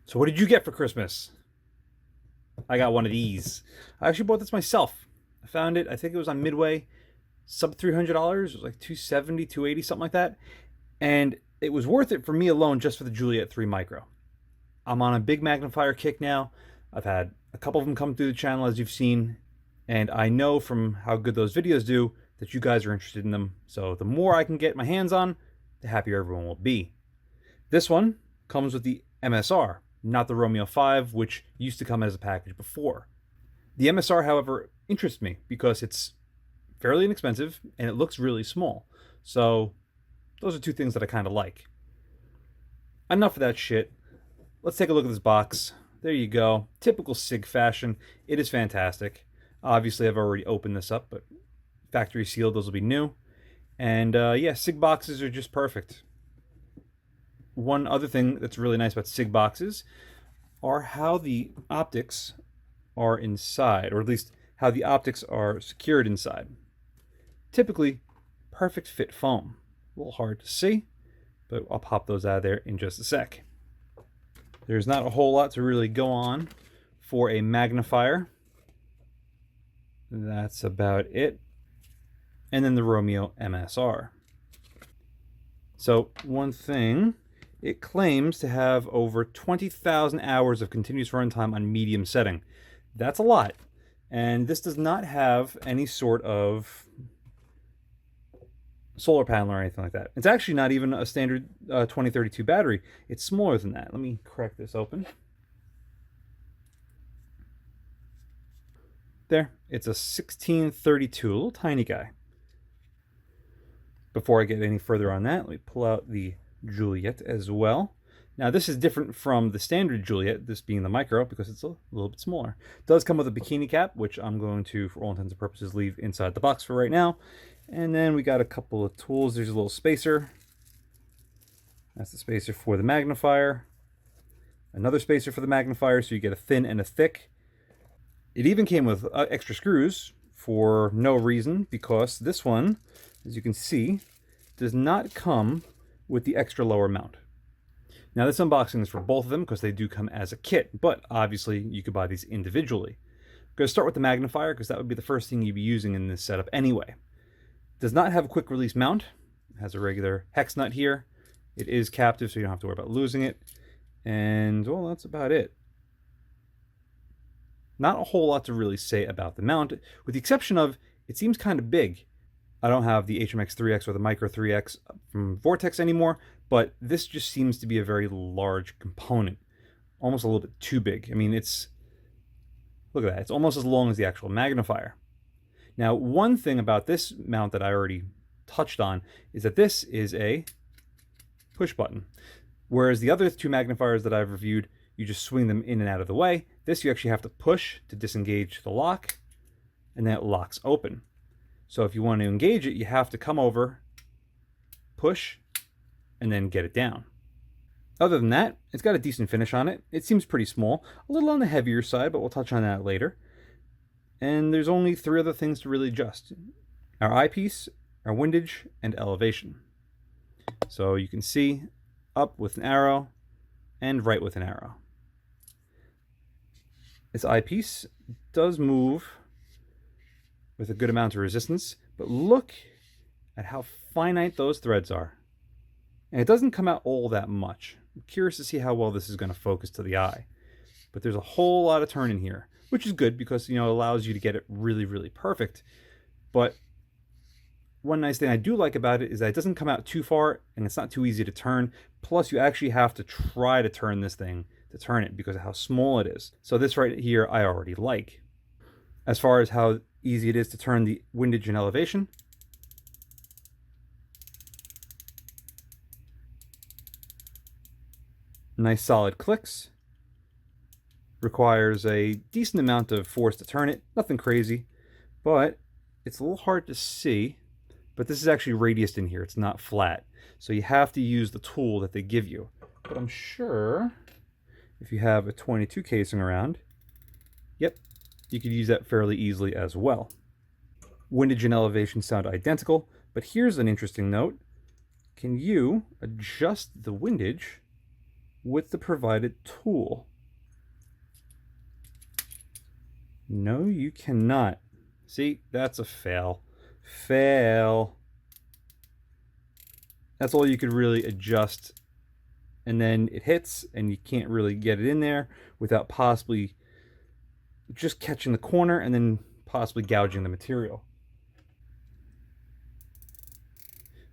So what did you get for Christmas? I got one of these. I actually bought this myself. I found it, I think it was on Midway, sub $300. It was like 270, 280, something like that. And it was worth it for me alone just for the Juliet 3 Micro. I'm on a big magnifier kick now. I've had a couple of them come through the channel, as you've seen, and I know from how good those videos do that you guys are interested in them. So the more I can get my hands on, the happier everyone will be. This one comes with the MSR, not the Romeo 5, which used to come as a package before. The MSR, however, interests me because it's fairly inexpensive and it looks really small. So those are two things that I kind of like. Enough of that shit. Let's take a look at this box. There you go. Typical Sig fashion. It is fantastic. Obviously, I've already opened this up, but factory sealed, those will be new. And yeah, Sig boxes are just perfect. One other thing that's really nice about Sig boxes are how the optics are inside, or at least how the optics are secured inside. Typically, perfect fit foam. A little hard to see, but I'll pop those out of there in just a sec. There's not a whole lot to really go on for a magnifier. That's about it. And then the Romeo MSR. So one thing, it claims to have over 20,000 hours of continuous runtime on medium setting. That's a lot. And this does not have any sort of solar panel or anything like that. It's actually not even a standard 2032 battery. It's smaller than that. Let me crack this open. There, it's a 1632, a little tiny guy. Before I get any further on that, let me pull out the Juliet as well. Now this is different from the standard Juliet, this being the micro, because it's a little bit smaller. It does come with a bikini cap, which I'm going to, for all intents and purposes, leave inside the box for right now. And then we got a couple of tools. There's a little spacer. That's the spacer for the magnifier. Another spacer for the magnifier, so you get a thin and a thick. It even came with extra screws for no reason, because this one, as you can see, does not come with the extra lower mount. Now this unboxing is for both of them because they do come as a kit, but obviously you could buy these individually. I'm going to start with the magnifier because that would be the first thing you'd be using in this setup anyway. Does not have a quick release mount. It has a regular hex nut here. It is captive, so you don't have to worry about losing it. And, well, that's about it. Not a whole lot to really say about the mount, with the exception of it seems kind of big. I don't have the HMX 3X or the Micro 3X from Vortex anymore, but this just seems to be a very large component. Almost a little bit too big. I mean, look at that. It's almost as long as the actual magnifier. Now, one thing about this mount that I already touched on is that this is a push button. Whereas the other two magnifiers that I've reviewed, you just swing them in and out of the way. This you actually have to push to disengage the lock, and then it locks open. So if you want to engage it, you have to come over, push, and then get it down. Other than that, it's got a decent finish on it. It seems pretty small, a little on the heavier side, but we'll touch on that later. And there's only three other things to really adjust: our eyepiece, our windage, and elevation. So you can see up with an arrow and right with an arrow. This eyepiece does move with a good amount of resistance, but look at how finite those threads are. And it doesn't come out all that much. I'm curious to see how well this is going to focus to the eye. But there's a whole lot of turn in here, which is good because, you know, it allows you to get it really, really perfect. But one nice thing I do like about it is that it doesn't come out too far and it's not too easy to turn. Plus, you actually have to try to turn this thing to turn it because of how small it is. So this right here, I already like. As far as how easy it is to turn the windage and elevation, nice solid clicks. Requires a decent amount of force to turn it. Nothing crazy, but it's a little hard to see. But this is actually radiused in here. It's not flat. So you have to use the tool that they give you. But I'm sure if you have a 22 casing around, yep, you could use that fairly easily as well. Windage and elevation sound identical, but here's an interesting note. Can you adjust the windage with the provided tool. No, you cannot. See, that's a fail. Fail. That's all you could really adjust. And then it hits, and you can't really get it in there without possibly just catching the corner and then possibly gouging the material.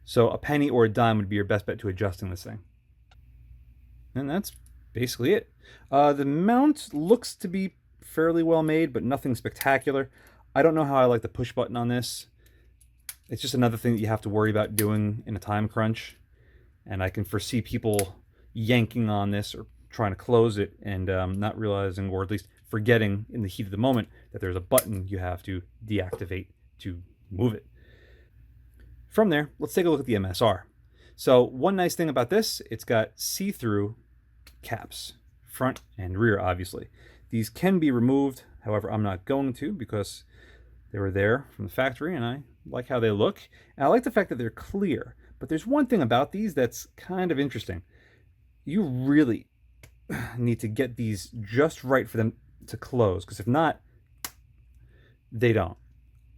So a penny or a dime would be your best bet to adjusting this thing. And that's basically it. The mount looks to be fairly well made, but nothing spectacular. I don't know how I like the push button on this. It's just another thing that you have to worry about doing in a time crunch. And I can foresee people yanking on this or trying to close it and not realizing, or at least forgetting in the heat of the moment, that there's a button you have to deactivate to move it. From there, let's take a look at the MSR. So one nice thing about this, it's got see-through caps, front and rear, obviously. These can be removed, however, I'm not going to because they were there from the factory and I like how they look. And I like the fact that they're clear, but there's one thing about these that's kind of interesting. You really need to get these just right for them to close, because if not, they don't.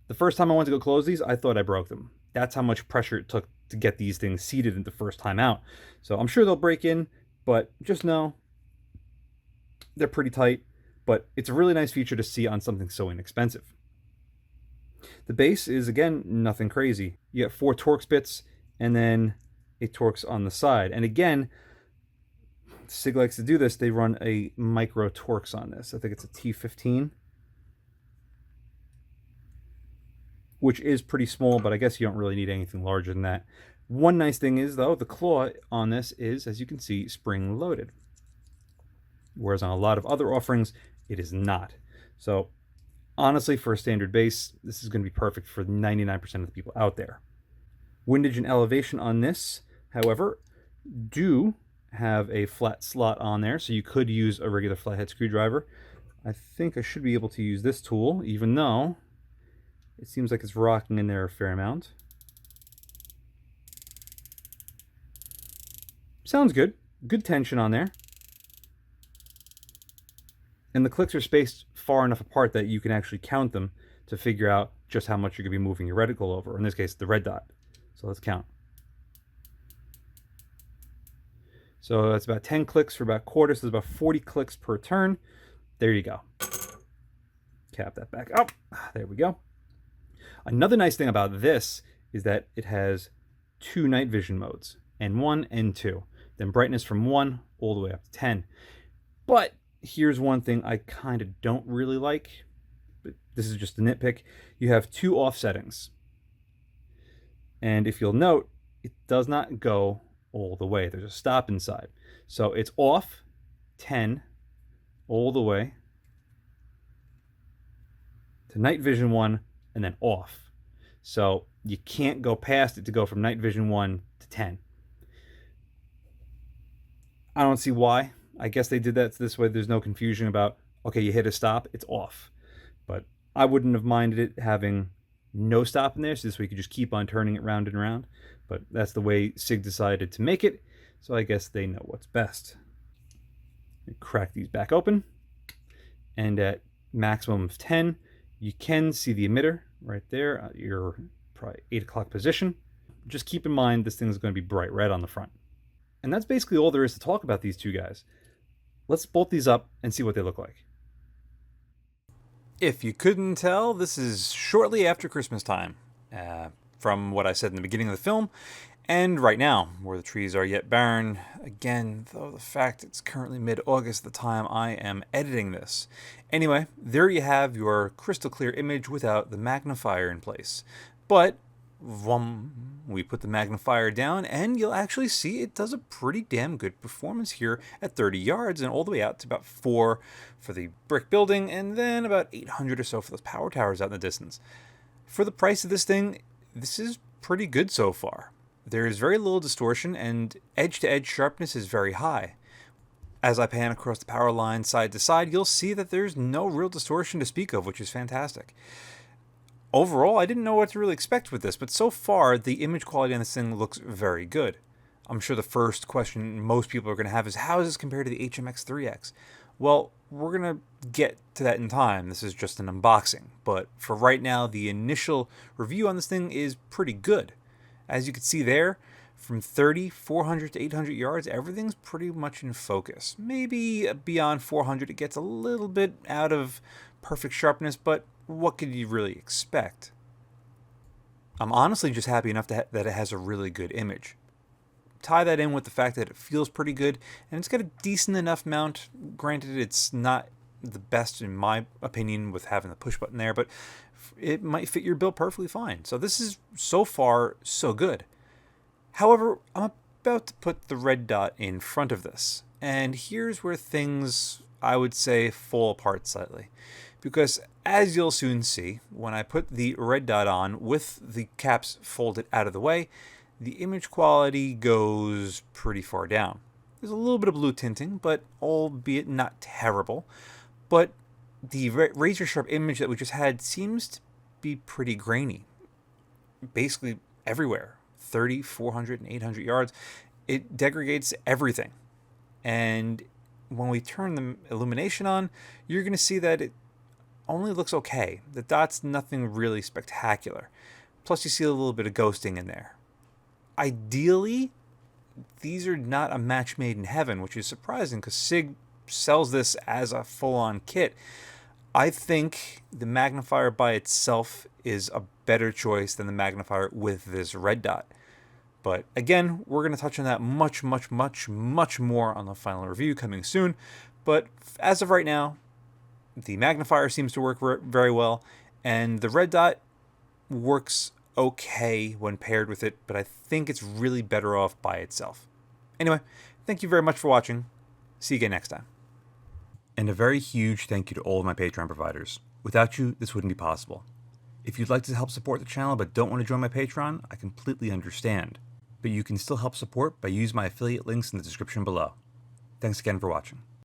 The first time I went to go close these, I thought I broke them. That's how much pressure it took to get these things seated the first time out. So I'm sure they'll break in, but just know they're pretty tight, but it's a really nice feature to see on something so inexpensive. The base is, again, nothing crazy. You get 4 Torx bits and then a Torx on the side. And again, Sig likes to do this. They run a micro Torx on this. I think it's a T15, which is pretty small, but I guess you don't really need anything larger than that. One nice thing is, though, the claw on this is, as you can see, spring-loaded, whereas on a lot of other offerings, it is not. So honestly, for a standard base, this is going to be perfect for 99% of the people out there. Windage and elevation on this, however, do have a flat slot on there, so you could use a regular flathead screwdriver. I think I should be able to use this tool, even though it seems like it's rocking in there a fair amount. Sounds good. Good tension on there. And the clicks are spaced far enough apart that you can actually count them to figure out just how much you're going to be moving your reticle over. In this case, the red dot. So let's count. So that's about 10 clicks for about quarter, so there's about 40 clicks per turn. There you go. Cap that back up. There we go. Another nice thing about this is that it has 2 night vision modes, N1 and N2. Then brightness from 1 all the way up to 10. But here's one thing I kind of don't really like. But this is just a nitpick. You have 2 off settings. And if you'll note, it does not go all the way. There's a stop inside. So it's off 10 all the way to night vision 1 and then off. So you can't go past it to go from night vision 1 to 10. I don't see why. I guess they did that this way. There's no confusion about, okay, you hit a stop, it's off. But I wouldn't have minded it having no stop in there, so this way you could just keep on turning it round and round. But that's the way Sig decided to make it, so I guess they know what's best. Crack these back open, and at maximum of 10, you can see the emitter right there at your probably 8 o'clock position. Just keep in mind this thing is going to be bright red on the front. And that's basically all there is to talk about these two guys. Let's bolt these up and see what they look like. If you couldn't tell, this is shortly after Christmas time, from what I said in the beginning of the film, and right now, where the trees are yet barren. Again, though the fact it's currently mid-August the time I am editing this. Anyway, there you have your crystal clear image without the magnifier in place. But we put the magnifier down and you'll actually see it does a pretty damn good performance here at 30 yards and all the way out to about 4 for the brick building and then about 800 or so for those power towers out in the distance. For the price of this thing, this is pretty good so far. There is very little distortion and edge-to-edge sharpness is very high. As I pan across the power line side to side, you'll see that there's no real distortion to speak of, which is fantastic. Overall, I didn't know what to really expect with this, but so far, the image quality on this thing looks very good. I'm sure the first question most people are going to have is, how does this compare to the HMX3X? Well, we're going to get to that in time. This is just an unboxing. But for right now, the initial review on this thing is pretty good. As you can see there, from 30, 400 to 800 yards, everything's pretty much in focus. Maybe beyond 400, it gets a little bit out of perfect sharpness, but what could you really expect? I'm honestly just happy enough that it has a really good image. Tie that in with the fact that it feels pretty good, and it's got a decent enough mount. Granted, it's not the best in my opinion with having the push button there, but it might fit your build perfectly fine. So this is, so far, so good. However, I'm about to put the red dot in front of this, and here's where things, I would say, fall apart slightly. Because as you'll soon see, when I put the red dot on with the caps folded out of the way, the image quality goes pretty far down. There's a little bit of blue tinting, but albeit not terrible. But the razor sharp image that we just had seems to be pretty grainy. Basically everywhere. 30, 400, and 800 yards. It degrades everything. And when we turn the illumination on, you're going to see that it only looks okay. The dot's nothing really spectacular. Plus you see a little bit of ghosting in there. Ideally, these are not a match made in heaven, which is surprising because Sig sells this as a full-on kit. I think the magnifier by itself is a better choice than the magnifier with this red dot. But again, we're going to touch on that much more on the final review coming soon. But as of right now, the magnifier seems to work very well, and the red dot works okay when paired with it, but I think it's really better off by itself. Anyway, thank you very much for watching. See you again next time. And a very huge thank you to all of my Patreon providers. Without you, this wouldn't be possible. If you'd like to help support the channel but don't want to join my Patreon, I completely understand. But you can still help support by using my affiliate links in the description below. Thanks again for watching.